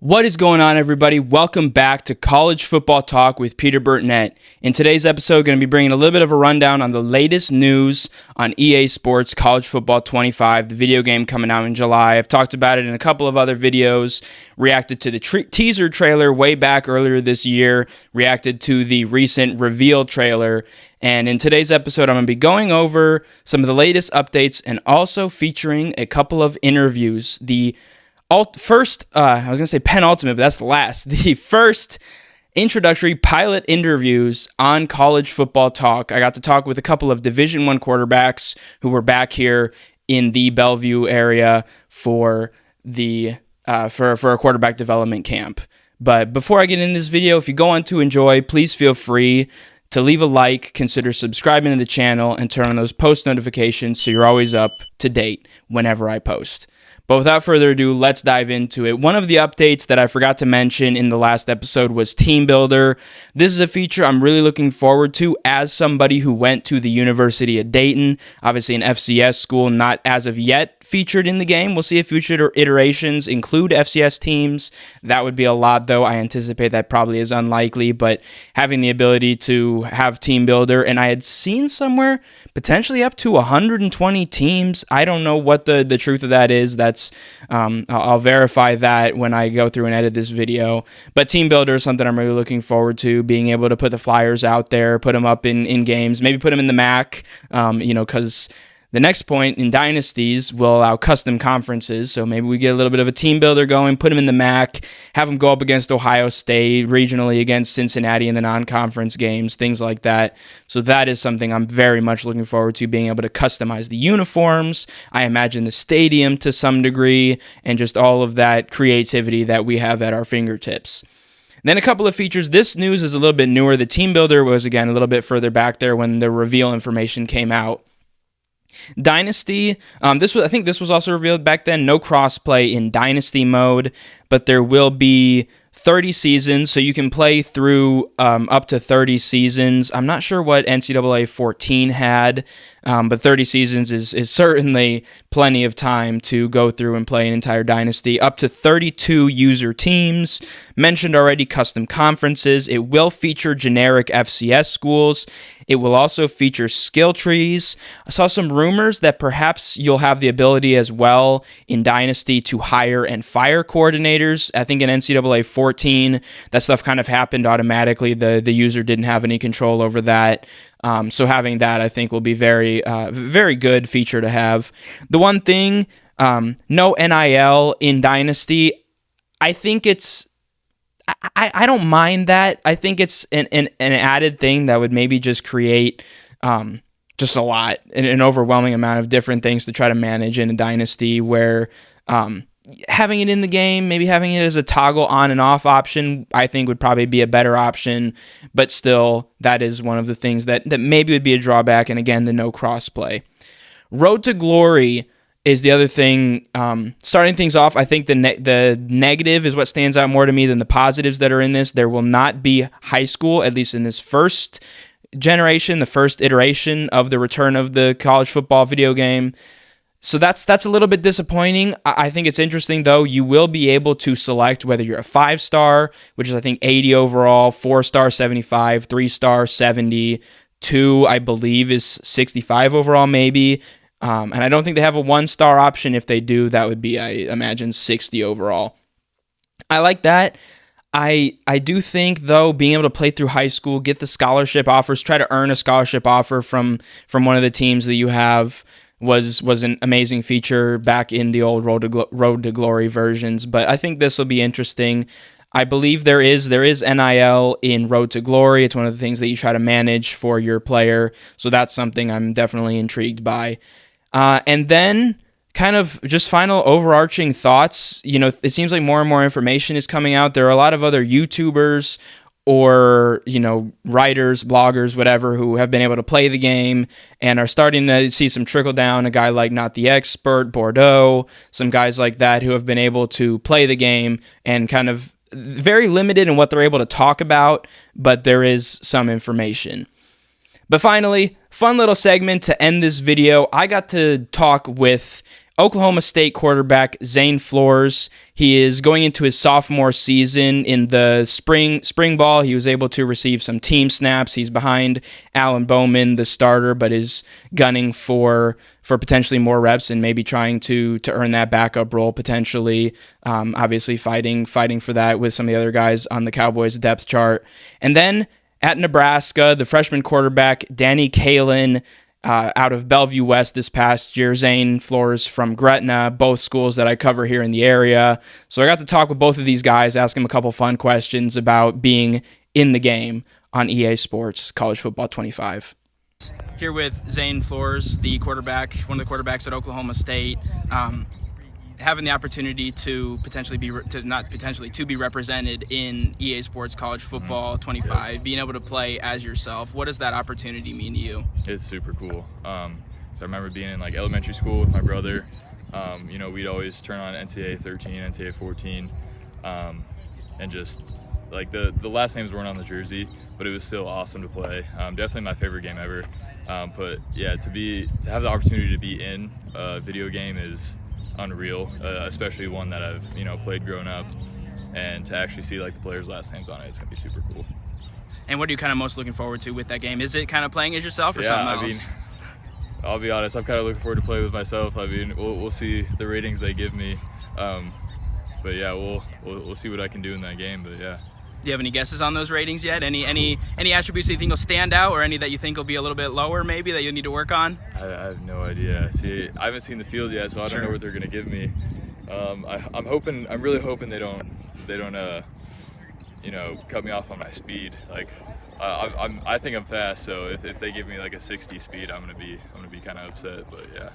What is going on, everybody? Welcome back to College Football Talk with Peter Burtnett. In today's episode, going to be bringing a little bit of a rundown on the latest news on EA Sports College Football 25, the video game coming out in July. I've talked about it in a couple of other videos, reacted to the teaser trailer way back earlier this year, reacted to the recent reveal trailer, and in today's episode, I'm going to be going over some of the latest updates and also featuring a couple of interviews. The first, I was going to say penultimate, but that's the last. The first introductory pilot interviews on College Football Talk. I got to talk with a couple of Division I quarterbacks who were back here in the Bellevue area for the for a quarterback development camp. But before I get into this video, if you go on to enjoy, please feel free to leave a like, consider subscribing to the channel, and turn on those post notifications so you're always up to date whenever I post. But without further ado, let's dive into it. One of the updates that I forgot to mention in the last episode was Team Builder. This is a feature I'm really looking forward to as somebody who went to the University of Dayton, obviously an FCS school, not as of yet featured in the game. We'll see if future iterations include FCS teams. That would be a lot, though. I anticipate that probably is unlikely, but having the ability to have Team Builder, and I had seen somewhere potentially up to 120 teams. I don't know what the truth of that is. I'll verify that when I go through and edit this video. But Team Builder is something I'm really looking forward to, being able to put the flyers out there, put them up in games, maybe put them in the MAC, because the next point in Dynasties will allow custom conferences, so maybe we get a little bit of a team builder going, put them in the MAC, have them go up against Ohio State, regionally against Cincinnati in the non-conference games, things like that. So that is something I'm very much looking forward to, being able to customize the uniforms, I imagine the stadium to some degree, and just all of that creativity that we have at our fingertips. Then a couple of features. This news is a little bit newer. The team builder was, again, a little bit further back there when the reveal information came out. Dynasty, I think this was also revealed back then, no crossplay in Dynasty mode, but there will be 30 seasons, so you can play through up to 30 seasons. I'm not sure what NCAA 14 had, but 30 seasons is certainly plenty of time to go through and play an entire Dynasty. Up to 32 user teams. Mentioned already, custom conferences. It will feature generic FCS schools. It will also feature skill trees. I saw some rumors that perhaps you'll have the ability as well in Dynasty to hire and fire coordinators. I think in NCAA 14, that stuff kind of happened automatically. The user didn't have any control over that. So having that, I think, will be very good feature to have. The one thing, no NIL in Dynasty. I think it's... I don't mind that. I think it's an added thing that would maybe just create just a lot, an overwhelming amount of different things to try to manage in a Dynasty, where having it in the game, maybe having it as a toggle on and off option, I think would probably be a better option. But still, that is one of the things that maybe would be a drawback. And again, the no crossplay. Road to Glory is the other thing. Starting things off, I think the negative is what stands out more to me than the positives that are in this. There will not be high school, at least in this first generation, the first iteration of the return of the college football video game. So that's a little bit disappointing. I think it's interesting, though. You will be able to select whether you're a 5-star, which is, I think, 80 overall, 4-star, 75, 3-star, 70, 2, I believe, is 65 overall, maybe. And I don't think they have a 1-star option. If they do, that would be, I imagine, 60 overall. I like that. I do think, though, being able to play through high school, get the scholarship offers, try to earn a scholarship offer from one of the teams that you have was an amazing feature back in the old Road to Glory versions. But I think this will be interesting. I believe there is NIL in Road to Glory. It's one of the things that you try to manage for your player. So that's something I'm definitely intrigued by. And then kind of just final overarching thoughts. It seems like more and more information is coming out. There are a lot of other YouTubers or, writers, bloggers, whatever, who have been able to play the game and are starting to see some trickle down. A guy like Not the Expert, Bordeaux, some guys like that who have been able to play the game and kind of very limited in what they're able to talk about, but there is some information. But finally, fun little segment to end this video. I got to talk with Oklahoma State quarterback Zane Flores. He is going into his sophomore season. In the spring ball, he was able to receive some team snaps. He's behind Alan Bowman, the starter, but is gunning for potentially more reps and maybe trying to earn that backup role potentially. Obviously fighting for that with some of the other guys on the Cowboys depth chart. And then at Nebraska, the freshman quarterback Danny Kaelin, out of Bellevue West this past year. Zane Flores from Gretna, both schools that I cover here in the area. So I got to talk with both of these guys, ask them a couple fun questions about being in the game on EA Sports College Football 25. Here with Zane Flores, the quarterback, one of the quarterbacks at Oklahoma State. Having the opportunity to be represented in EA Sports College Football 25, being able to play as yourself, what does that opportunity mean to you? It's super cool. So I remember being in like elementary school with my brother. We'd always turn on NCAA 13, NCAA 14, and just like the last names weren't on the jersey, but it was still awesome to play. Definitely my favorite game ever. But yeah, to have the opportunity to be in a video game is unreal, especially one that I've played growing up, and to actually see like the players' last names on it, it's gonna be super cool. And what are you kind of most looking forward to with that game? Is it kind of playing as yourself or something else? I'll be honest, I'm kind of looking forward to play with myself. We'll see the ratings they give me, but yeah, we'll see what I can do in that game. But yeah. Do you have any guesses on those ratings yet? Any attributes that you think will stand out, or any that you think will be a little bit lower, maybe that you'll need to work on? I have no idea. See, I haven't seen the field yet, so I don't know what they're gonna give me. I'm really hoping they don't cut me off on my speed. Like I think I'm fast, so if they give me like a 60 speed, I'm gonna be kind of upset. But yeah.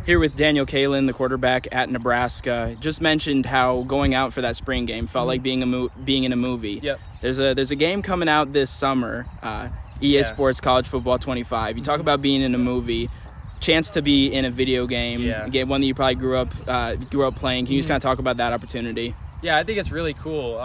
Here with Daniel Kaelin, the quarterback at Nebraska. Just mentioned how going out for that spring game felt like being in a movie. Yep. There's a game coming out this summer, EA Sports College Football 25. You talk about being in a movie, chance to be in a video game, again, one that you probably grew up playing. Can you just kind of talk about that opportunity? Yeah, I think it's really cool.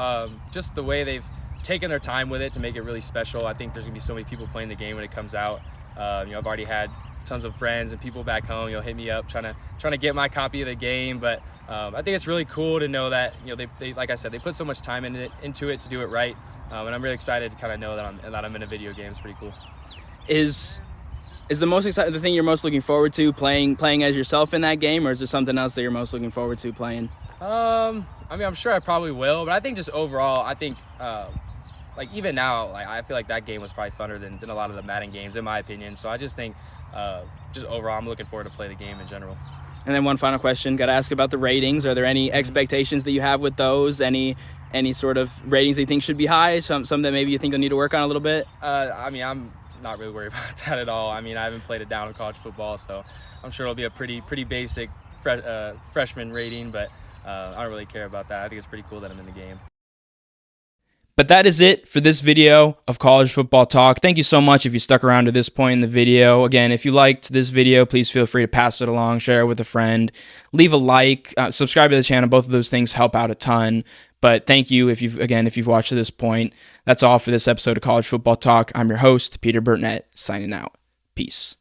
Just the way they've taken their time with it to make it really special. I think there's gonna be so many people playing the game when it comes out. I've already had tons of friends and people back home, hit me up trying to get my copy of the game. But I think it's really cool to know that they like I said, they put so much time into it to do it right. And I'm really excited to kind of know that I'm in a video game. It's pretty cool. Is the thing you're most looking forward to playing as yourself in that game, or is there something else that you're most looking forward to playing? I'm sure I probably will, but I think just overall, I think like even now, like I feel like that game was probably funner than a lot of the Madden games, in my opinion. So I just think just overall, I'm looking forward to play the game in general. And then one final question, got to ask about the ratings. Are there any expectations that you have with those? Any sort of ratings that you think should be high? Some that maybe you think you'll need to work on a little bit? I'm not really worried about that at all. I haven't played it down in college football, so I'm sure it'll be a pretty basic freshman rating, but I don't really care about that. I think it's pretty cool that I'm in the game. But that is it for this video of College Football Talk. Thank you so much if you stuck around to this point in the video. Again, if you liked this video, please feel free to pass it along, share it with a friend, leave a like, subscribe to the channel. Both of those things help out a ton. But thank you if you've watched to this point. That's all for this episode of College Football Talk. I'm your host, Peter Burtnett, signing out. Peace.